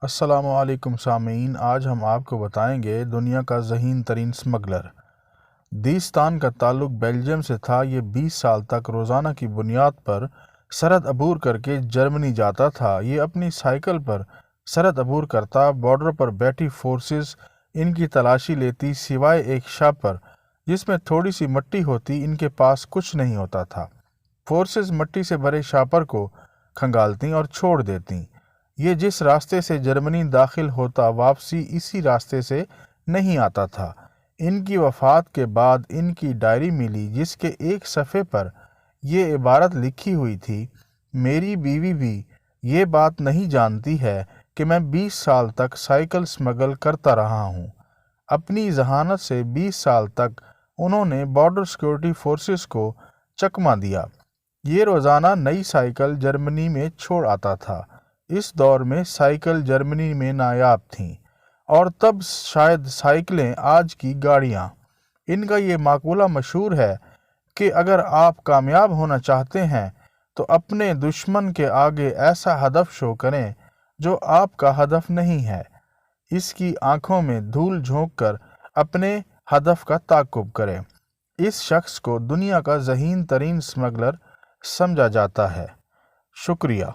अस्सलाम वालेकुम सामीन। आज हम आपको बताएंगे दुनिया का ज़हीन तरीन स्मगलर। दीस्तान का ताल्लुक बेल्जियम से था। ये 20 साल तक रोज़ाना की बुनियाद पर सरहद अबूर करके जर्मनी जाता था। ये अपनी साइकिल पर सरहद अबूर करता, बॉर्डर पर बैठी फोर्सेस इनकी तलाशी लेती। सिवाय एक शापर जिसमें थोड़ी सी मट्टी होती, इनके पास कुछ नहीं होता था। फोर्सेस मट्टी से भरे शापर को खंगालती और छोड़ देती। ये जिस रास्ते से जर्मनी दाखिल होता, वापसी इसी रास्ते से नहीं आता था। इनकी वफ़ात के बाद इनकी डायरी मिली, जिसके एक सफ़े पर ये इबारत लिखी हुई थी, मेरी बीवी भी ये बात नहीं जानती है कि मैं 20 साल तक साइकिल स्मगल करता रहा हूँ। अपनी जहानत से 20 साल तक उन्होंने बॉर्डर सिक्योरिटी फोर्सेस को चकमा दिया। ये रोज़ाना नई साइकिल जर्मनी में छोड़ आता था। इस दौर में साइकिल जर्मनी में नायाब थीं, और तब शायद साइकिलें आज की गाड़ियाँ। इनका ये माकूला मशहूर है कि अगर आप कामयाब होना चाहते हैं तो अपने दुश्मन के आगे ऐसा हदफ शो करें जो आपका हदफ नहीं है। इसकी आंखों में धूल झोंक कर अपने हदफ का ताक़ुब करें। इस शख्स को दुनिया का ज़हीन तरीन स्मगलर समझा जाता है। शुक्रिया।